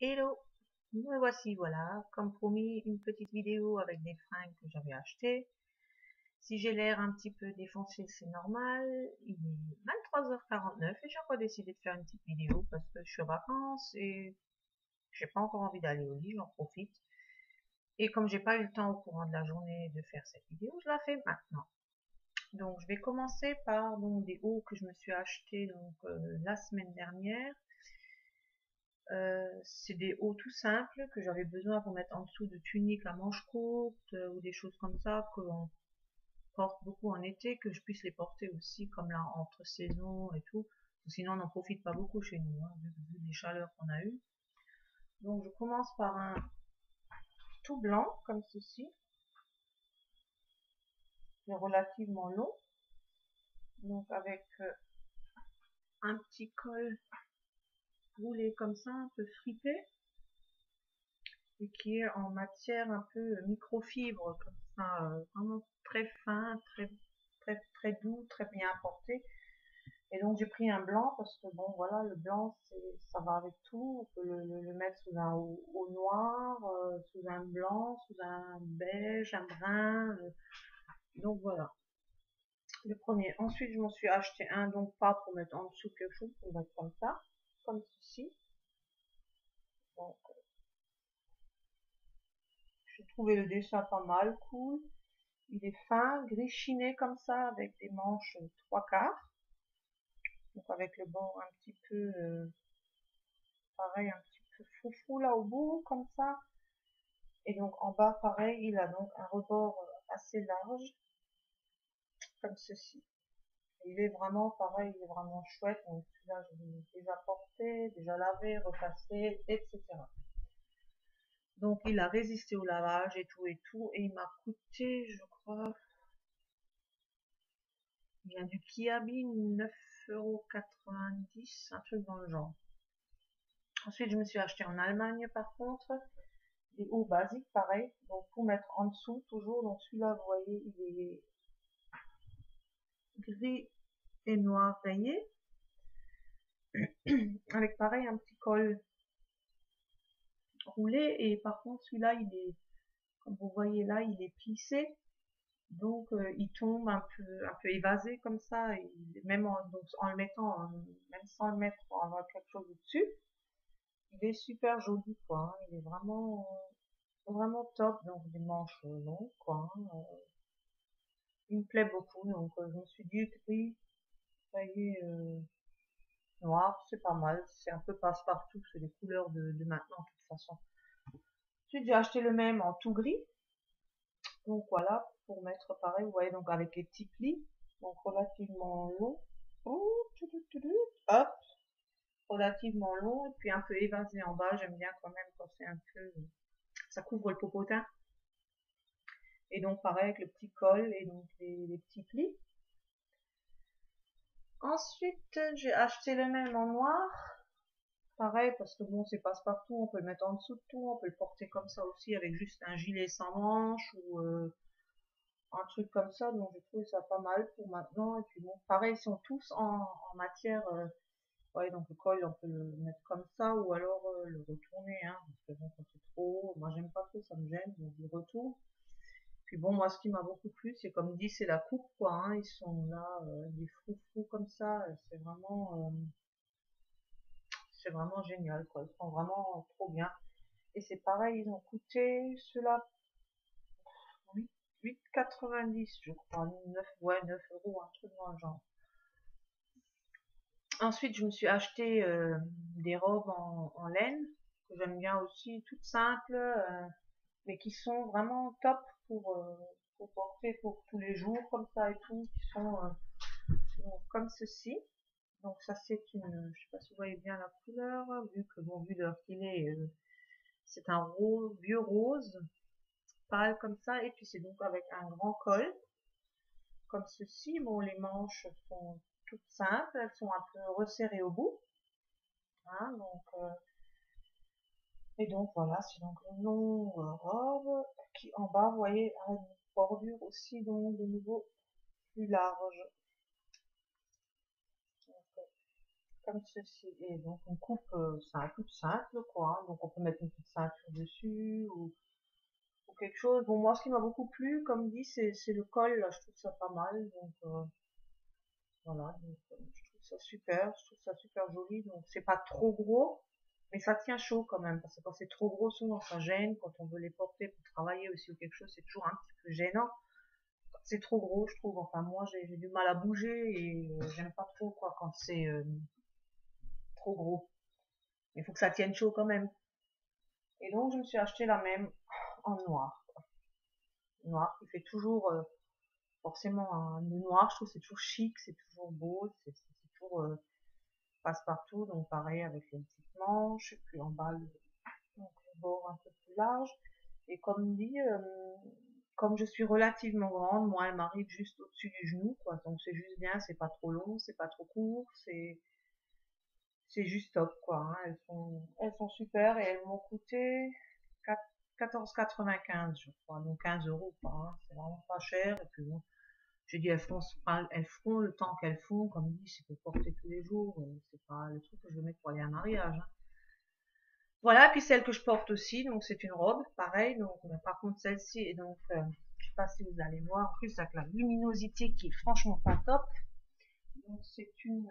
Hello, me voici, voilà, comme promis, une petite vidéo avec des fringues que j'avais achetées. Si j'ai l'air un petit peu défoncé, c'est normal. Il est 23h49 et j'ai encore décidé de faire une petite vidéo parce que je suis en vacances et j'ai pas encore envie d'aller au lit, j'en profite. Et comme j'ai pas eu le temps au courant de la journée de faire cette vidéo, je la fais maintenant. Donc je vais commencer par donc, des hauts que je me suis achetés la semaine dernière. C'est des hauts tout simples que j'avais besoin pour mettre en dessous de tuniques à manches courtes ou des choses comme ça que l'on porte beaucoup en été, que je puisse les porter aussi comme là entre saisons et tout. Sinon on n'en profite pas beaucoup chez nous, hein, vu les chaleurs qu'on a eues. Donc je commence par un tout blanc comme ceci, qui est relativement long, donc avec un petit col roulé comme ça, un peu fripé, et qui est en matière un peu microfibre, comme ça, vraiment très fin, très doux, très bien porté. Et donc j'ai pris un blanc parce que bon voilà, le blanc ça va avec tout. On peut le mettre sous un haut noir, sous un blanc, sous un beige, un brun. Donc voilà, le premier. Ensuite je m'en suis acheté un, donc pas pour mettre en dessous quelque chose, pour mettre comme ça, comme ceci. Donc j'ai trouvé le dessin pas mal, cool. Il est fin, gris chiné comme ça, avec des manches trois quarts. Donc avec le bord un petit peu, pareil, un petit peu foufou là au bout, comme ça. Et donc en bas, pareil, il a donc un rebord assez large, comme ceci. Et il est vraiment pareil, il est vraiment chouette. Donc celui-là, je l'ai déjà porté, déjà lavé, repassé, etc. Donc il a résisté au lavage et tout et tout. Et il m'a coûté, je crois, il vient du Kiabi, 9,90 €, un truc dans le genre. Ensuite, je me suis acheté en Allemagne par contre, des hauts basiques, pareil. Donc pour mettre en dessous, toujours. Donc celui-là, vous voyez, il est gris et noir rayé, avec pareil un petit col roulé. Et par contre, celui-là, il est, comme vous voyez là, il est plissé. Donc il tombe un peu évasé comme ça. Et même en le mettant, même sans le mettre, pour avoir quelque chose au-dessus, il est super joli, quoi, hein. Il est vraiment top. Donc des manches longues, quoi, hein. Il me plaît beaucoup. Donc je me suis dit, gris, rayé, noir, c'est pas mal. C'est un peu passe-partout. C'est les couleurs de maintenant, de toute façon. Ensuite, j'ai acheté le même en tout gris. Donc voilà, pour mettre pareil, vous voyez, donc avec les petits plis. Donc relativement long. Hop, relativement long. Et puis un peu évasé en bas. J'aime bien quand même quand c'est un peu, ça couvre le popotin. Et donc pareil avec le petit col et donc les petits plis. Ensuite, j'ai acheté le même en noir. Pareil, parce que bon, c'est passe-partout, on peut le mettre en dessous de tout, on peut le porter comme ça aussi avec juste un gilet sans manches ou un truc comme ça. Donc j'ai trouvé ça pas mal pour maintenant. Et puis bon, pareil, ils sont tous en matière, ouais, donc le col, on peut le mettre comme ça ou alors le retourner, hein, parce que bon, quand c'est trop haut, moi j'aime pas trop, ça me gêne, donc je le retourne. Puis bon, moi ce qui m'a beaucoup plu, c'est comme dit, c'est la coupe, quoi, hein. Ils sont là, des froufrous comme ça, c'est vraiment génial, quoi. Ils sont vraiment trop bien. Et c'est pareil, ils ont coûté ceux-là 8,90, je crois, 9, ouais, 9 euros, un truc dans le genre. Ensuite, je me suis acheté des robes en laine, que j'aime bien aussi, toutes simples, mais qui sont vraiment top pour porter pour tous les jours, comme ça et tout, qui sont comme ceci. Donc ça c'est une, je sais pas si vous voyez bien la couleur, vu que bon, vu l'heure qu'il est, c'est un rose, vieux rose, pâle comme ça, et puis c'est donc avec un grand col, comme ceci. Bon, les manches sont toutes simples, elles sont un peu resserrées au bout, hein, et donc voilà, c'est donc une longue robe qui en bas, vous voyez, a une bordure aussi, donc de nouveau plus large. Donc, comme ceci. Et donc on coupe ça toute simple quoi, hein. Donc on peut mettre une petite ceinture dessus ou quelque chose. Bon moi ce qui m'a beaucoup plu comme dit c'est le col là, je trouve ça pas mal. Donc voilà, donc, je trouve ça super, je trouve ça super joli. Donc c'est pas trop gros, mais ça tient chaud quand même, parce que quand c'est trop gros souvent ça gêne, quand on veut les porter pour travailler aussi ou quelque chose c'est toujours un petit peu gênant. C'est trop gros je trouve, enfin moi j'ai du mal à bouger et j'aime pas trop quoi quand c'est trop gros. Il faut que ça tienne chaud quand même. Et donc, je me suis acheté la même en noir. Noir qui fait toujours, forcément, le noir, je trouve c'est toujours chic, c'est toujours beau, c'est toujours passe-partout. Donc, pareil avec les petites manches, et puis en bas, donc, le bord un peu plus large. Et comme dit, comme je suis relativement grande, moi, elle m'arrive juste au-dessus du genou, quoi. Donc, c'est juste bien, c'est pas trop long, c'est pas trop court, c'est juste top, quoi, hein. Elles sont super et elles m'ont coûté 14,95 je crois, donc 15 € quoi, hein. C'est vraiment pas cher. Et puis bon, j'ai dit elles feront le temps qu'elles font, comme dit, c'est pour porter tous les jours, c'est pas le truc que je vais mettre pour aller à un mariage, hein. Voilà, puis celle que je porte aussi, donc c'est une robe, pareil, donc par contre celle-ci, et donc je sais pas si vous allez voir, en plus avec la luminosité qui est franchement pas top, donc c'est une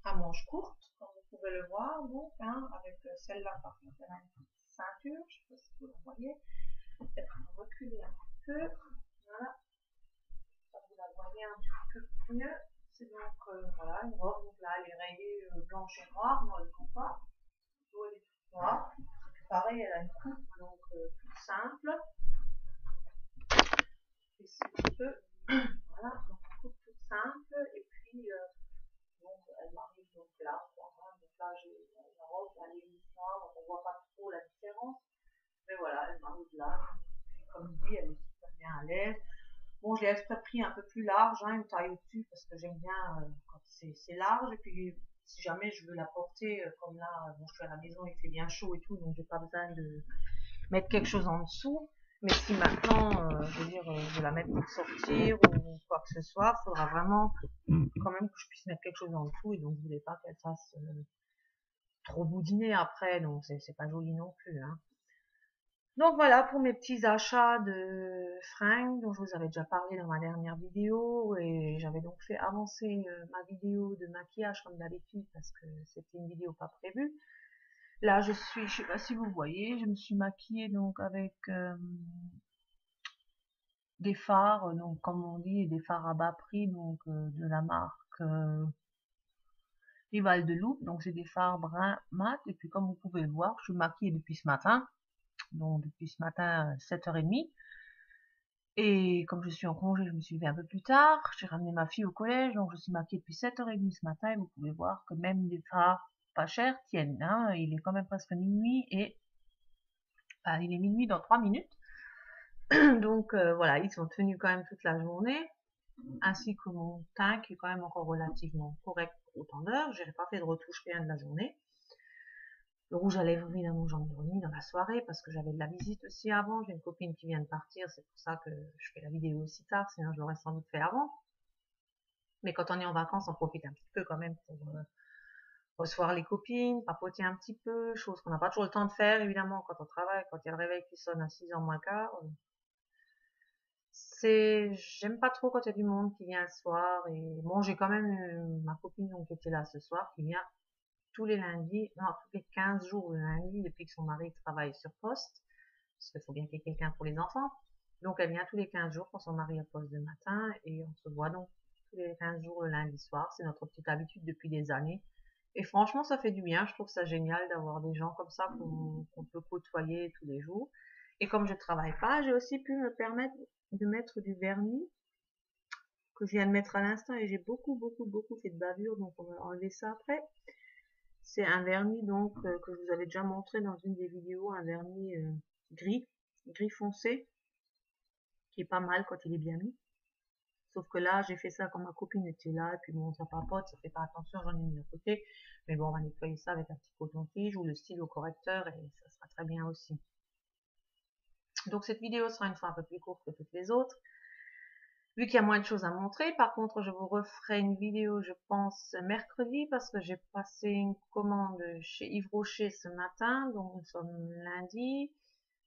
à manches courtes, comme vous pouvez le voir, donc, hein, avec celle-là, par contre, elle a une petite ceinture, je ne sais pas si vous la voyez, peut-être reculer un petit peu, voilà, ça vous la voyez un petit peu mieux, c'est donc, voilà, une robe, donc là, elle est rayée blanche et noire, dans le compas, l'eau elle est toute noire, pareil, elle a une coupe, donc, toute simple, et c'est un peu, voilà, donc une coupe toute simple, et puis, donc elle m'arrive donc là, quoi, hein. Donc là j'ai la robe, elle est noire, donc on voit pas trop la différence. Mais voilà, elle m'arrive là. Et comme dit, elle est super bien à l'aise. Bon, je l'ai exprès pris un peu plus large, hein, une taille au-dessus, parce que j'aime bien quand c'est large. Et puis si jamais je veux la porter, comme là, bon, je suis à la maison, il fait bien chaud et tout, donc j'ai pas besoin de mettre quelque chose en dessous. Mais si maintenant, je veux dire, je veux la mettre pour sortir ou quoi que ce soit, il faudra vraiment quand même que je puisse mettre quelque chose en dessous. Et donc, je voulais pas qu'elle fasse trop boudiner après. Donc, c'est pas joli non plus, hein. Donc, voilà pour mes petits achats de fringues dont je vous avais déjà parlé dans ma dernière vidéo. Et j'avais donc fait avancer ma vidéo de maquillage comme d'habitude parce que c'était une vidéo pas prévue. Là, je sais pas si vous voyez, je me suis maquillée donc avec des fards, donc comme on dit, des fards à bas prix, donc de la marque Rival de Loup. Donc c'est des fards brun mat. Et puis comme vous pouvez le voir, je suis maquillée depuis ce matin. Donc depuis ce matin 7h30. Et comme je suis en congé, je me suis levée un peu plus tard. J'ai ramené ma fille au collège, donc je suis maquillée depuis 7h30 ce matin. Et vous pouvez voir que même des fards pas chers tiennent, hein. Il est quand même presque minuit et il est minuit dans 3 minutes. Donc voilà, ils sont tenus quand même toute la journée, ainsi que mon teint qui est quand même encore relativement correct pour autant d'heures. J'ai pas fait de retouche rien de la journée. Le rouge à lèvres, évidemment, j'en ai remis dans la soirée parce que j'avais de la visite aussi avant. J'ai une copine qui vient de partir, c'est pour ça que je fais la vidéo aussi tard, sinon je l'aurais sans doute fait avant. Mais quand on est en vacances, on profite un petit peu quand même pour recevoir les copines, papoter un petit peu, chose qu'on n'a pas toujours le temps de faire, évidemment, quand on travaille, quand il y a le réveil qui sonne à 6h moins quart. J'aime pas trop quand il y a du monde qui vient le soir. Et bon, j'ai quand même ma copine donc, qui était là ce soir, qui vient tous les lundis, non, tous les 15 jours le lundi, depuis que son mari travaille sur poste, parce qu'il faut bien qu'il y ait quelqu'un pour les enfants. Donc elle vient tous les 15 jours quand son mari a poste de matin, et on se voit donc tous les 15 jours le lundi soir. C'est notre petite habitude depuis des années. Et franchement, ça fait du bien. Je trouve ça génial d'avoir des gens comme ça qu'on peut côtoyer tous les jours. Et comme je travaille pas, j'ai aussi pu me permettre de mettre du vernis que je viens de mettre à l'instant et j'ai beaucoup fait de bavure, donc on va enlever ça après. C'est un vernis donc que je vous avais déjà montré dans une des vidéos, un vernis gris foncé, qui est pas mal quand il est bien mis. Sauf que là, j'ai fait ça quand ma copine était là, et puis bon, ça papote, ça fait pas attention, j'en ai mis à côté. Mais bon, on va nettoyer ça avec un petit coton-tige ou le stylo correcteur, et ça sera très bien aussi. Donc cette vidéo sera une fois un peu plus courte que toutes les autres. vu qu'il y a moins de choses à montrer. Par contre, je vous referai une vidéo, je pense, mercredi, parce que j'ai passé une commande chez Yves Rocher ce matin, donc nous sommes lundi.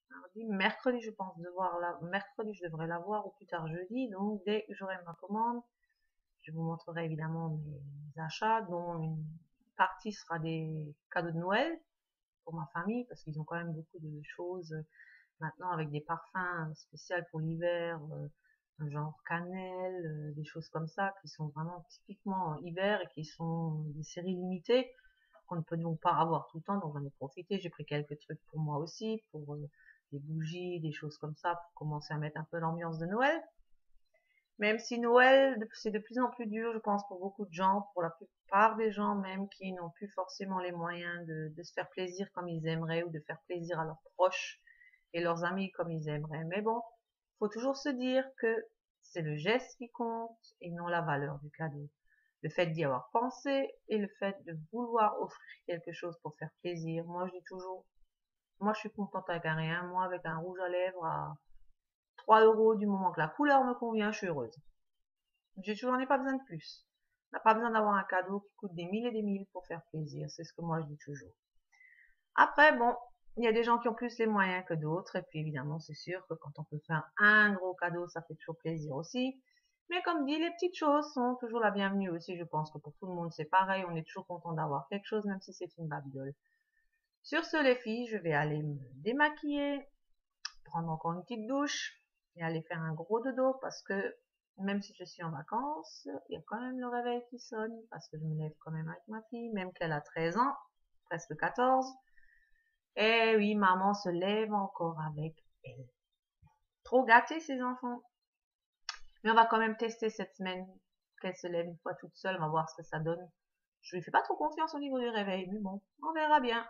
Mardi, mercredi, je pense mercredi, je devrais l'avoir, ou plus tard jeudi. Donc, dès que j'aurai ma commande, je vous montrerai évidemment mes achats, dont une partie sera des cadeaux de Noël pour ma famille, parce qu'ils ont quand même beaucoup de choses maintenant avec des parfums spéciaux pour l'hiver, genre cannelle, des choses comme ça, qui sont vraiment typiquement hiver et qui sont des séries limitées, qu'on ne peut donc pas avoir tout le temps, donc j'en ai profité. J'ai pris quelques trucs pour moi aussi, pour des bougies, des choses comme ça, pour commencer à mettre un peu l'ambiance de Noël. Même si Noël, c'est de plus en plus dur, je pense, pour beaucoup de gens, pour la plupart des gens même qui n'ont plus forcément les moyens de se faire plaisir comme ils aimeraient, ou de faire plaisir à leurs proches et leurs amis comme ils aimeraient. Mais bon, faut toujours se dire que c'est le geste qui compte et non la valeur du cadeau. Le fait d'y avoir pensé et le fait de vouloir offrir quelque chose pour faire plaisir. Moi, je dis toujours, moi, je suis contente avec un rien. Moi, avec un rouge à lèvres à 3 euros, du moment que la couleur me convient, je suis heureuse. J'en ai pas besoin de plus. On n'a pas besoin d'avoir un cadeau qui coûte des mille et des mille pour faire plaisir. C'est ce que moi je dis toujours. Après, bon, il y a des gens qui ont plus les moyens que d'autres. Et puis évidemment, c'est sûr que quand on peut faire un gros cadeau, ça fait toujours plaisir aussi. Mais comme dit, les petites choses sont toujours la bienvenue aussi. Je pense que pour tout le monde, c'est pareil. On est toujours content d'avoir quelque chose, même si c'est une babiole. Sur ce, les filles, je vais aller me démaquiller, prendre encore une petite douche et aller faire un gros dodo, parce que même si je suis en vacances, il y a quand même le réveil qui sonne, parce que je me lève quand même avec ma fille, même qu'elle a 13 ans, presque 14. Et oui, maman se lève encore avec elle. Trop gâtés, ces enfants. Mais on va quand même tester cette semaine qu'elle se lève une fois toute seule, on va voir ce que ça donne. Je lui fais pas trop confiance au niveau du réveil, mais bon, on verra bien.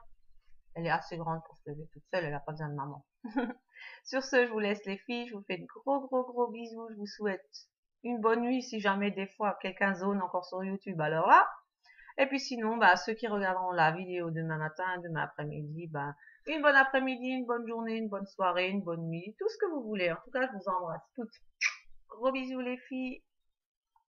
Elle est assez grande pour se lever toute seule, elle n'a pas besoin de maman. Sur ce, je vous laisse les filles, je vous fais de gros bisous, je vous souhaite une bonne nuit si jamais des fois quelqu'un zone encore sur YouTube, alors là. Et puis sinon, bah, ceux qui regarderont la vidéo demain matin, demain après-midi, bah, une bonne après-midi, une bonne journée, une bonne soirée, une bonne nuit, tout ce que vous voulez. En tout cas, je vous embrasse toutes. Gros bisous les filles.